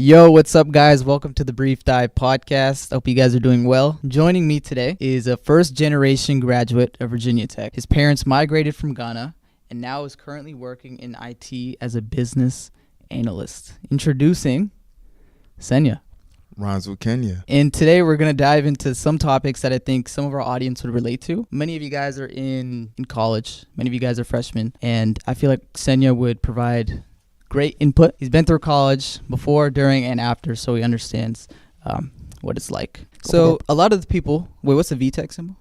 Yo, what's up, guys? Welcome to the Brief Dive podcast. Hope you guys are doing well. Joining me today is a first-generation graduate of Virginia Tech. His parents migrated from Ghana and now is currently working in IT as a business analyst. Introducing Senya. Rhymes with Kenya. And today we're going to dive into some topics that I think some of our audience would relate to. Many of you guys are in college. Many of you guys are freshmen. And I feel like Senya would provide great input. He's been through college before, during, and after, so he understands what it's like. So a lot of the people, what's the VTech symbol?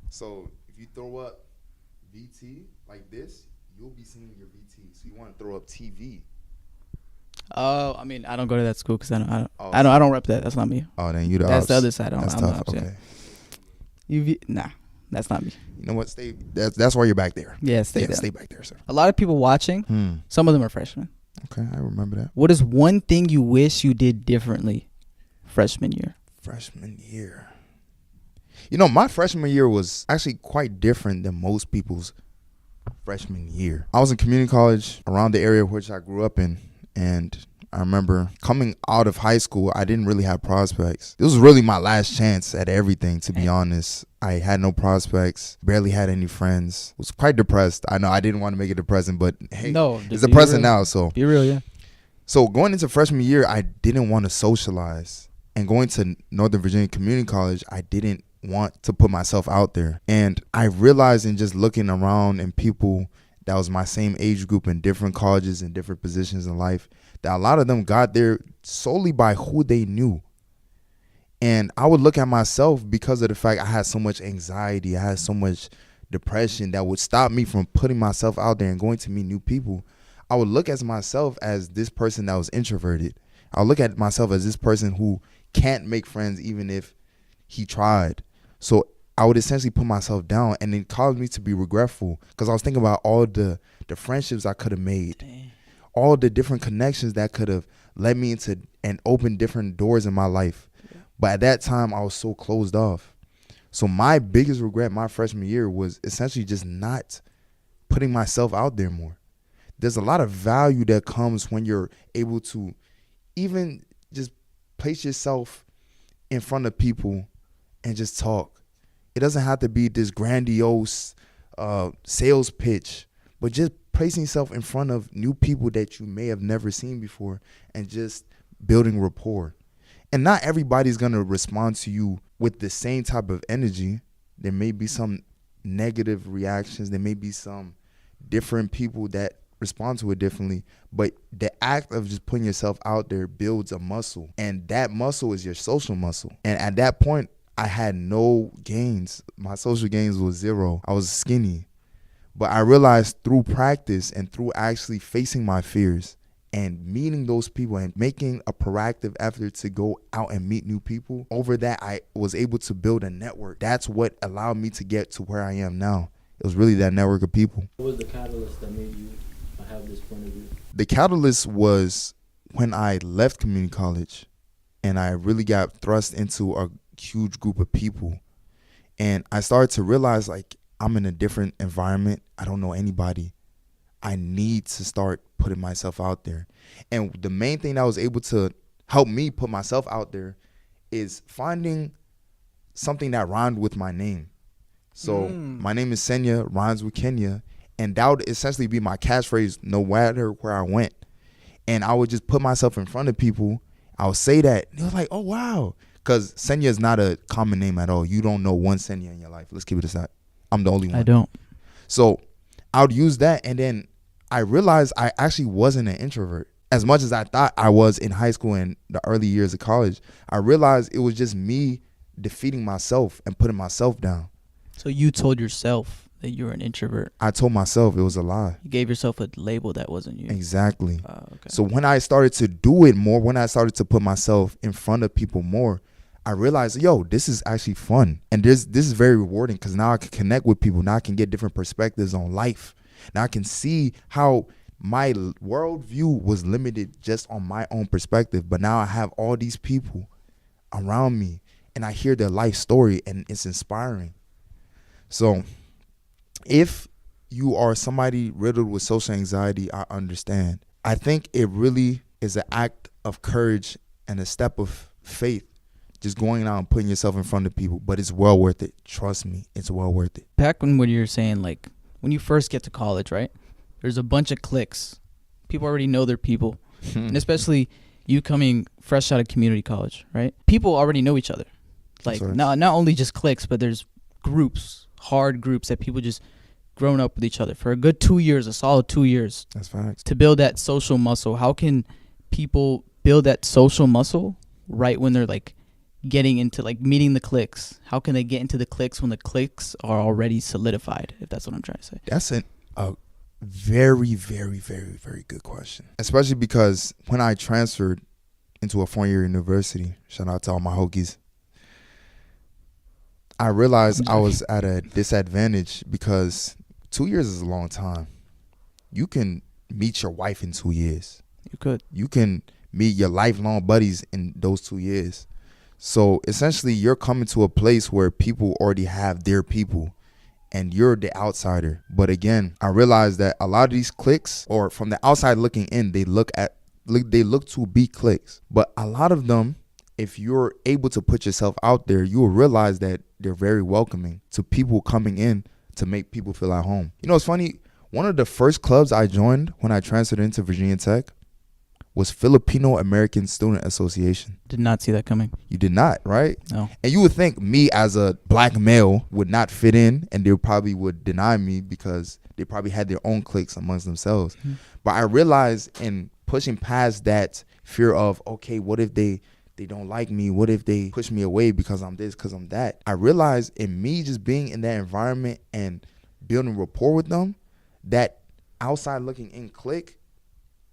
So if you throw up VT like this, you'll be seeing your VT. So you want to throw up TV. Oh, I mean, I don't go to that school because I don't rep that. That's not me. Oh, then you the That's ops. the other side. That's tough. Okay. Nah, that's not me. You know what? That's why you're back there. Yeah, stay back there, sir. A lot of people watching. Some of them are freshmen. Okay, I remember that. What is one thing you wish you did differently freshman year? Freshman year. You know, my freshman year was actually quite different than most people's freshman year. I was in community college around the area which I grew up in, and I remember coming out of high school, I didn't really have prospects. This was really my last chance at everything, to be honest. I had no prospects, barely had any friends, was quite depressed. I know I didn't want to make it depressing, but hey, it's depressing now. So be real, yeah. So going into freshman year, I didn't want to socialize. And going to Northern Virginia Community College, I didn't want to put myself out there. And I realized in just looking around and people that was my same age group in different colleges and different positions in life, that a lot of them got there solely by who they knew. And I would look at myself because of the fact I had so much anxiety, I had so much depression that would stop me from putting myself out there and going to meet new people. I would look at myself as this person that was introverted. I would look at myself as this person who can't make friends even if he tried. So I would essentially put myself down, and it caused me to be regretful because I was thinking about all the friendships I could have made. Dang. All the different connections that could have led me into and opened different doors in my life. Yeah. But at that time, I was so closed off. So my biggest regret my freshman year was essentially just not putting myself out there more. There's a lot of value that comes when you're able to even just place yourself in front of people and just talk. It doesn't have to be this grandiose sales pitch, but just placing yourself in front of new people that you may have never seen before and just building rapport. And not everybody's going to respond to you with the same type of energy. There may be some negative reactions. There may be some different people that respond to it differently. But the act of just putting yourself out there builds a muscle. And that muscle is your social muscle. And at that point, I had no gains. My social gains was zero. I was skinny. But I realized through practice and through actually facing my fears and meeting those people and making a proactive effort to go out and meet new people, over that I was able to build a network. That's what allowed me to get to where I am now. It was really that network of people. What was the catalyst that made you have this point of view? The catalyst was when I left community college and I really got thrust into a huge group of people. And I started to realize, like, I'm in a different environment. I don't know anybody. I need to start putting myself out there. And the main thing that was able to help me put myself out there is finding something that rhymed with my name. So my name is Senya, rhymes with Kenya. And that would essentially be my catchphrase no matter where I went. And I would just put myself in front of people. I would say that. And they were like, oh, wow. Because Senya is not a common name at all. You don't know one Senya in your life. Let's keep it aside. I'm the only one. I don't. So I would use that, and then I realized I actually wasn't an introvert. As much as I thought I was in high school and the early years of college, I realized it was just me defeating myself and putting myself down. So you told yourself that you were an introvert. I told myself it was a lie. You gave yourself a label that wasn't you. Exactly. Okay. So when I started to do it more, when I started to put myself in front of people more, I realized, yo, this is actually fun. And this is very rewarding because now I can connect with people. Now I can get different perspectives on life. Now I can see how my worldview was limited just on my own perspective. But now I have all these people around me and I hear their life story and it's inspiring. So if you are somebody riddled with social anxiety, I understand. I think it really is an act of courage and a step of faith, just going out and putting yourself in front of people. But it's well worth it. Trust me, it's well worth it. Back when you're saying, like, when you first get to college, right? There's a bunch of cliques. People already know their people. And especially you coming fresh out of community college, right? People already know each other. Like, not only just cliques, but there's groups, hard groups that people just grown up with each other for a good 2 years, a solid 2 years. That's facts. To build that social muscle. How can people build that social muscle right when they're like getting into like meeting the cliques? How can they get into the cliques when the cliques are already solidified, if that's what I'm trying to say? That's a very, very, very, very good question. Especially because when I transferred into a four-year university, shout out to all my Hokies, I realized I was at a disadvantage because 2 years is a long time. You can meet your wife in 2 years. You could. You can meet your lifelong buddies in those 2 years. So essentially, you're coming to a place where people already have their people and you're the outsider. But again, I realized that a lot of these cliques, or from the outside looking in, they look to be cliques. But a lot of them, if you're able to put yourself out there, you will realize that they're very welcoming to people coming in to make people feel at home. You know, it's funny. One of the first clubs I joined when I transferred into Virginia Tech was Filipino American Student Association. Did not see that coming. You did not, right? No. And you would think me as a black male would not fit in, and they probably would deny me because they probably had their own cliques amongst themselves. Mm-hmm. But I realized in pushing past that fear of, okay, what if they don't like me? What if they push me away because I'm this, because I'm that? I realized in me just being in that environment and building rapport with them, that outside looking in clique,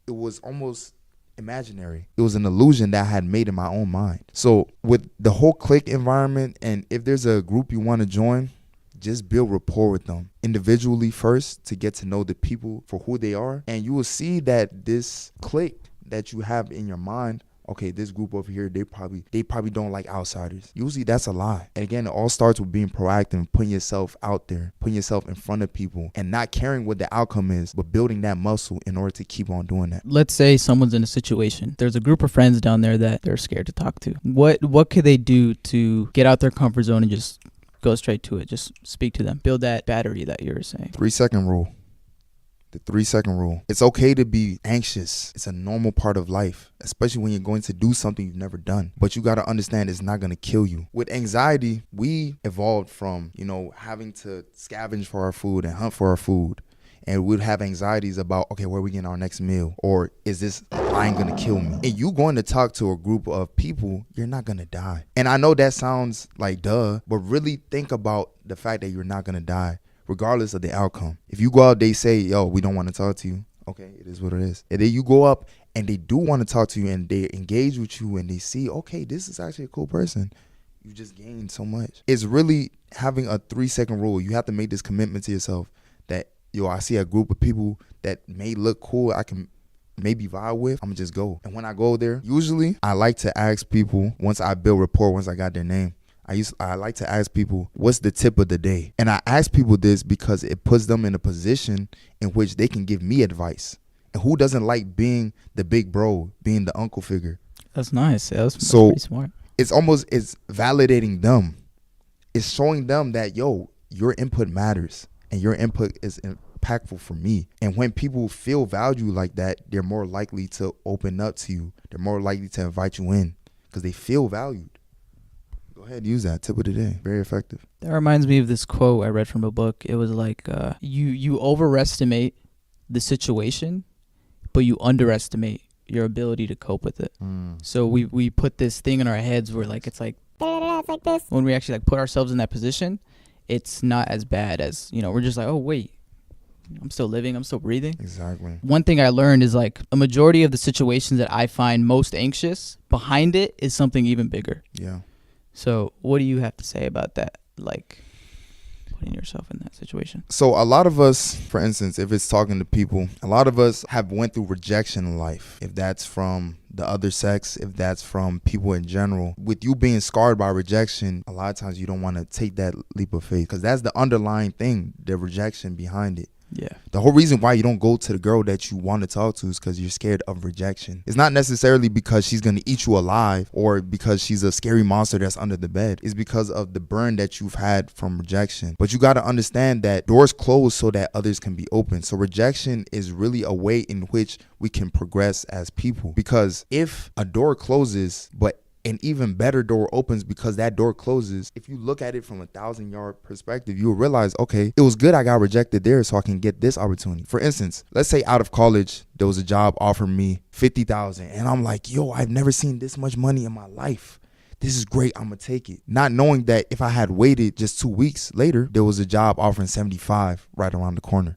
it was almost imaginary. It was an illusion that I had made in my own mind. So with the whole clique environment, and if there's a group you want to join, just build rapport with them individually first to get to know the people for who they are. And you will see that this clique that you have in your mind, okay, this group over here, they probably don't like outsiders. Usually that's a lie. And again, it all starts with being proactive, putting yourself out there, putting yourself in front of people, and not caring what the outcome is, but building that muscle in order to keep on doing that. Let's say someone's in a situation. There's a group of friends down there that they're scared to talk to. What could they do to get out their comfort zone and just go straight to it? Just speak to them. Build that battery that you were saying. 3-second rule. The 3-second rule. It's okay to be anxious. It's a normal part of life, especially when you're going to do something you've never done. But you got to understand it's not going to kill you. With anxiety, we evolved from, having to scavenge for our food and hunt for our food. And we'd have anxieties about, okay, where are we getting our next meal? Or is this lion going to kill me? And you going to talk to a group of people, you're not going to die. And I know that sounds like duh, but really think about the fact that you're not going to die, regardless of the outcome. If you go out, they say, yo, we don't want to talk to you. Okay, it is what it is. And then you go up and they do want to talk to you and they engage with you and they see, okay, this is actually a cool person. You just gained so much. It's really having a 3-second rule. You have to make this commitment to yourself that, I see a group of people that may look cool, I can maybe vibe with, I'm gonna just go. And when I go there, usually I like to ask people, once I build rapport, once I got their name, I like to ask people, what's the tip of the day? And I ask people this because it puts them in a position in which they can give me advice. And who doesn't like being the big bro, being the uncle figure? That's nice. Yeah, that's pretty smart. It's validating them. It's showing them that, your input matters and your input is impactful for me. And when people feel value like that, they're more likely to open up to you. They're more likely to invite you in because they feel valued. Go ahead, use that tip of the day. Very effective. That reminds me of this quote I read from a book. It was like, you overestimate the situation, but you underestimate your ability to cope with it. So we put this thing in our heads where it's like this. When we actually put ourselves in that position, it's not as bad as, we're just like, oh, wait, I'm still living, I'm still breathing. Exactly. One thing I learned is a majority of the situations that I find most anxious, behind it is something even bigger. Yeah. So what do you have to say about that? Putting yourself in that situation. So a lot of us, for instance, if it's talking to people, a lot of us have went through rejection in life. If that's from the other sex, if that's from people in general, with you being scarred by rejection, a lot of times you don't want to take that leap of faith because that's the underlying thing, the rejection behind it. Yeah. The whole reason why you don't go to the girl that you want to talk to is because you're scared of rejection. It's not necessarily because she's going to eat you alive or because she's a scary monster that's under the bed. It's because of the burn that you've had from rejection. But you got to understand that doors close so that others can be open. So rejection is really a way in which we can progress as people. Because if a door closes, but an even better door opens because that door closes, if you look at it from 1,000-yard perspective, you'll realize, okay, it was good I got rejected there so I can get this opportunity. For instance, let's say out of college, there was a job offering me $50,000 and I'm like, yo, I've never seen this much money in my life. This is great. I'm going to take it. Not knowing that if I had waited just 2 weeks later, there was a job offering 75 right around the corner.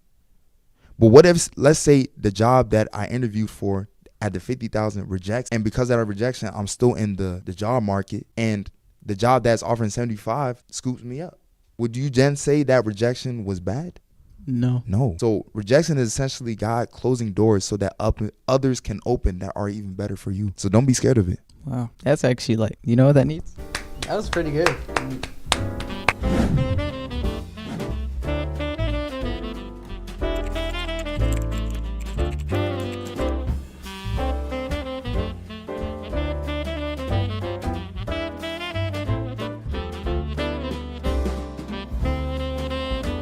But what if, let's say the job that I interviewed for at the 50,000 rejects, and because of that rejection, I'm still in the job market, and the job that's offering 75 scoops me up. Would you then say that rejection was bad? No. So rejection is essentially God closing doors so that others can open that are even better for you. So don't be scared of it. Wow. That's actually like, you know what that needs? That was pretty good.